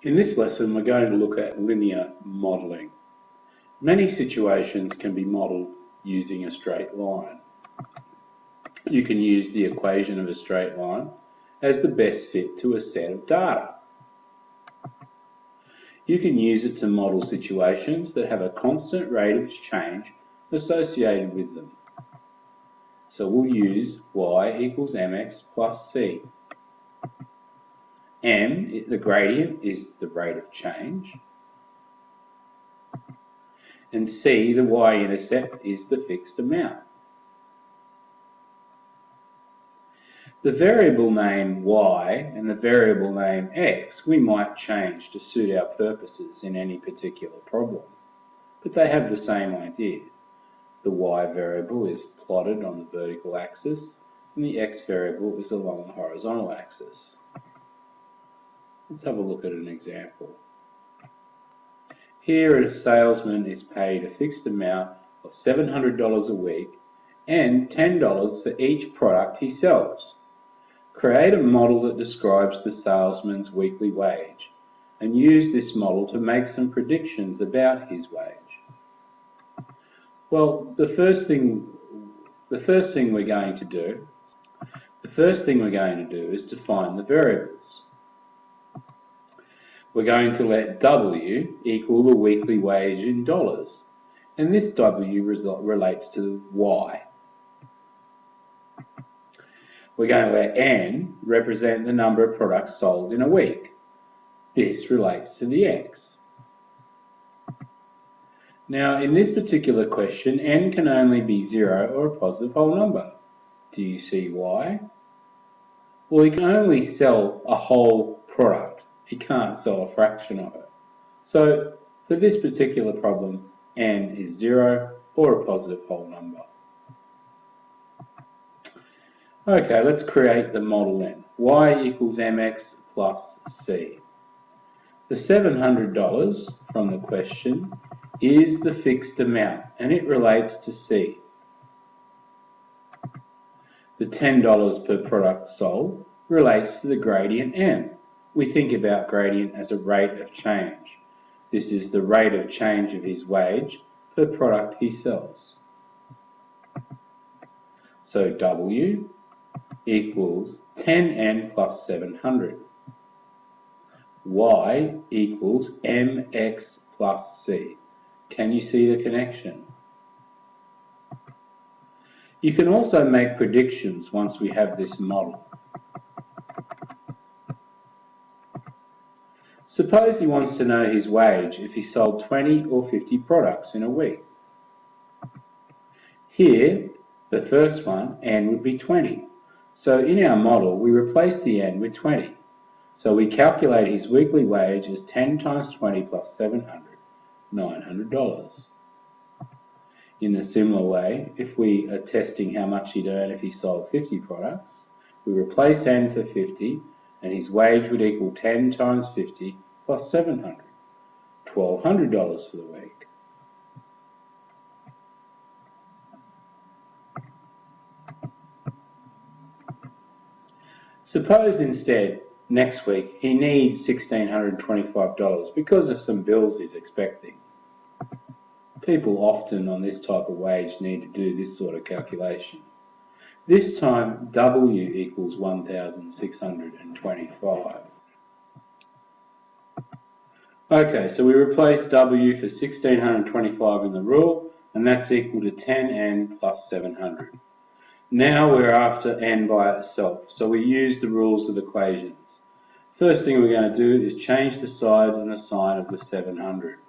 In this lesson, we're going to look at linear modelling. Many situations can be modelled using a straight line. You can use the equation of a straight line as the best fit to a set of data. You can use it to model situations that have a constant rate of change associated with them. So we'll use y equals mx plus c. M, the gradient, is the rate of change. And c, the y-intercept, is the fixed amount. The variable name y and the variable name x we might change to suit our purposes in any particular problem, but they have the same idea. The y variable is plotted on the vertical axis and the x variable is along the horizontal axis. Let's have a look at an example. Here a salesman is paid a fixed amount of $700 a week and $10 for each product he sells. Create a model that describes the salesman's weekly wage and use this model to make some predictions about his wage. Well, the first thing we're going to do is define the variables. We're going to let W equal the weekly wage in dollars, and this W relates to Y. We're going to let N represent the number of products sold in a week. This relates to the X. Now, in this particular question, N can only be 0 or a positive whole number. Do you see why? Well, he can only sell a whole product. He can't sell a fraction of it. So, for this particular problem, N is 0 or a positive whole number. Okay, let's create the model then. Y equals mx plus c. The $700 from the question is the fixed amount and it relates to c. The $10 per product sold relates to the gradient m. We think about gradient as a rate of change. This is the rate of change of his wage per product he sells. So W equals 10n plus 700. Y equals mx plus c. Can you see the connection? You can also make predictions once we have this model. Suppose he wants to know his wage if he sold 20 or 50 products in a week. Here, the first one, N would be 20. So in our model, we replace the N with 20. So we calculate his weekly wage as 10 times 20 plus 700, $900. In a similar way, if we are testing how much he'd earn if he sold 50 products, we replace N for 50 and his wage would equal 10 times 50 plus 700, $1,200 for the week. Suppose instead, next week, he needs $1,625 because of some bills he's expecting. People often on this type of wage need to do this sort of calculation. This time, W equals 1,625. Okay, so we replace W for 1,625 in the rule, and that's equal to 10n plus 700. Now we're after n by itself, so we use the rules of equations. First thing we're going to do is change the side and the sign of the 700.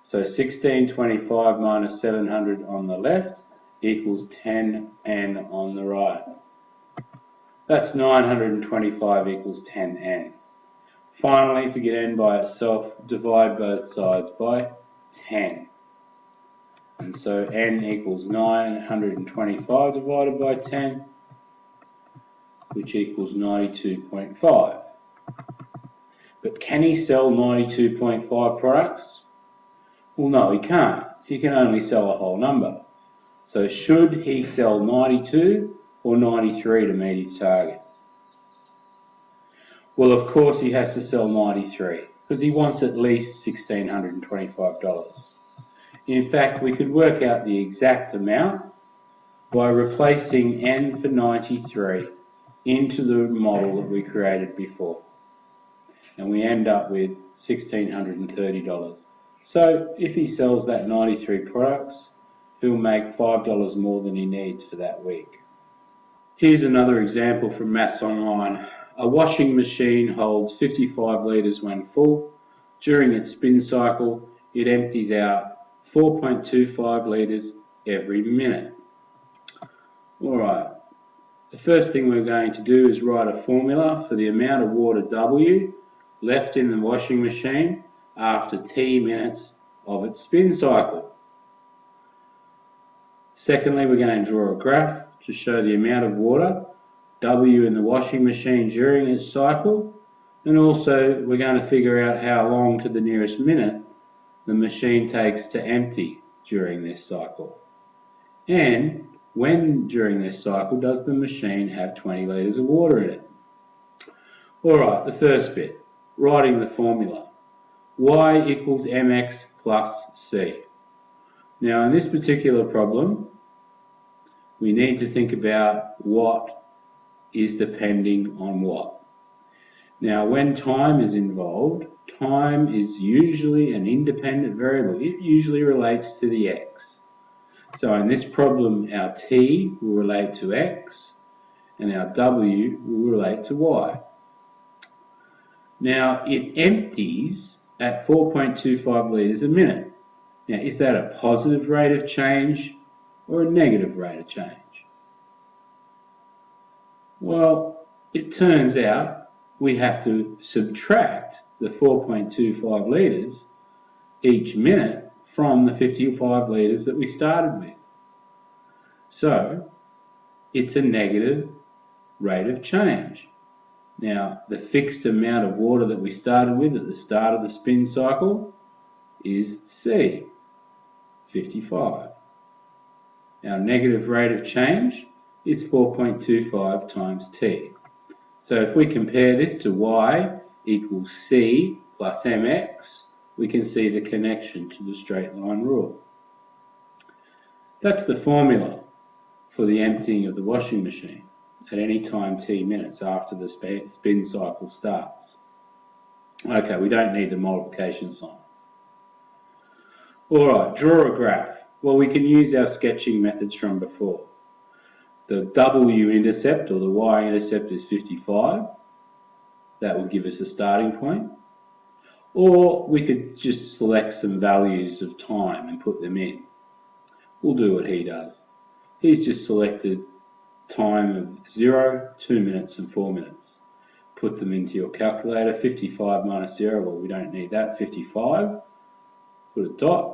So 1625 minus 700 on the left equals 10n on the right. That's 925 equals 10n. Finally, to get n by itself, divide both sides by 10. And so n equals 925 divided by 10, which equals 92.5. But can he sell 92.5 products? Well, no, he can't. He can only sell a whole number. So should he sell 92 or 93 to meet his target? Well, of course he has to sell 93 because he wants at least $1,625. In fact, we could work out the exact amount by replacing N for 93 into the model that we created before. And we end up with $1,630. So if he sells that 93 products, he'll make $5 more than he needs for that week. Here's another example from Maths Online. A washing machine holds 55 litres when full. During its spin cycle, it empties out 4.25 litres every minute. Alright, the first thing we're going to do is write a formula for the amount of water W left in the washing machine after T minutes of its spin cycle. Secondly, we're going to draw a graph to show the amount of water W in the washing machine during its cycle, and also we're going to figure out how long to the nearest minute the machine takes to empty during this cycle. And when during this cycle does the machine have 20 litres of water in it? Alright, the first bit, writing the formula. Y equals mx plus c. Now in this particular problem, we need to think about what is depending on what. Now when time is involved, time is usually an independent variable. It usually relates to the x. So in this problem, our t will relate to x and our w will relate to y. Now it empties at 4.25 litres a minute. Now is that a positive rate of change or a negative rate of change? Well, it turns out we have to subtract the 4.25 litres each minute from the 55 litres that we started with. So it's a negative rate of change. Now the fixed amount of water that we started with at the start of the spin cycle is C, 55. Our negative rate of change is 4.25 times T. So if we compare this to Y equals C plus mx, we can see the connection to the straight line rule. That's the formula for the emptying of the washing machine at any time t minutes after the spin cycle starts. Okay, we don't need the multiplication sign. Alright, draw a graph. Well, we can use our sketching methods from before. The w-intercept or the y-intercept is 55. That will give us a starting point. Or we could just select some values of time and put them in. We'll do what he does. He's just selected time of 0, 2 minutes and 4 minutes. Put them into your calculator. 55 minus 0, well, we don't need that. 55. Put a dot.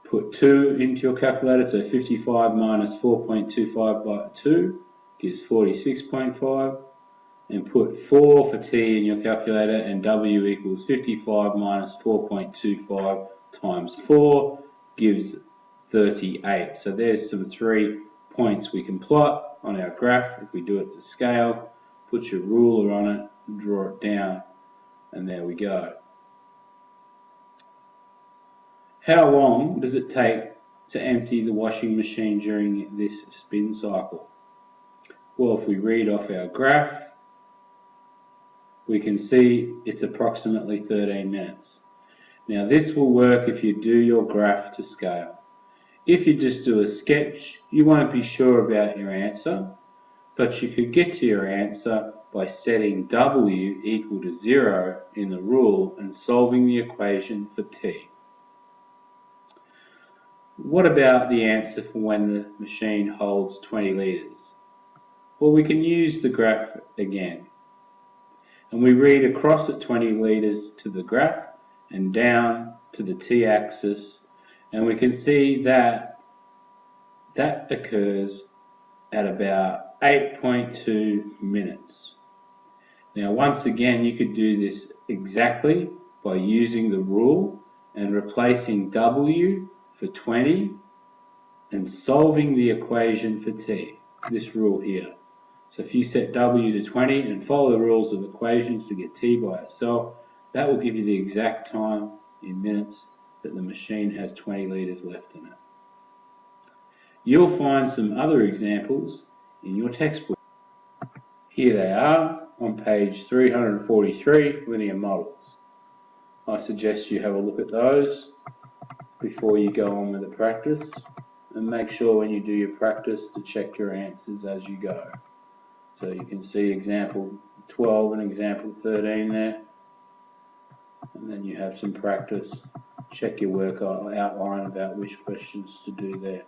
Put 2 into your calculator, so 55 minus 4.25 by 2 gives 46.5. And put 4 for t in your calculator, and w equals 55 minus 4.25 times 4 gives 38. So there's some 3 points we can plot on our graph. If we do it to scale, put your ruler on it, draw it down, and there we go. How long does it take to empty the washing machine during this spin cycle? Well, if we read off our graph, we can see it's approximately 13 minutes. Now this will work if you do your graph to scale. If you just do a sketch, you won't be sure about your answer, but you could get to your answer by setting w equal to 0 in the rule and solving the equation for t. What about the answer for when the machine holds 20 litres? Well, we can use the graph again. And we read across at 20 litres to the graph and down to the t-axis, and we can see that that occurs at about 8.2 minutes. Now once again, you could do this exactly by using the rule and replacing w for 20 and solving the equation for t, this rule here. So if you set W to 20 and follow the rules of equations to get T by itself, that will give you the exact time in minutes that the machine has 20 litres left in it. You'll find some other examples in your textbook. Here they are on page 343, linear models. I suggest you have a look at those before you go on with the practice, and make sure when you do your practice to check your answers as you go. So you can see example 12 and example 13 there, and then you have some practice. Check your work outline about which questions to do there.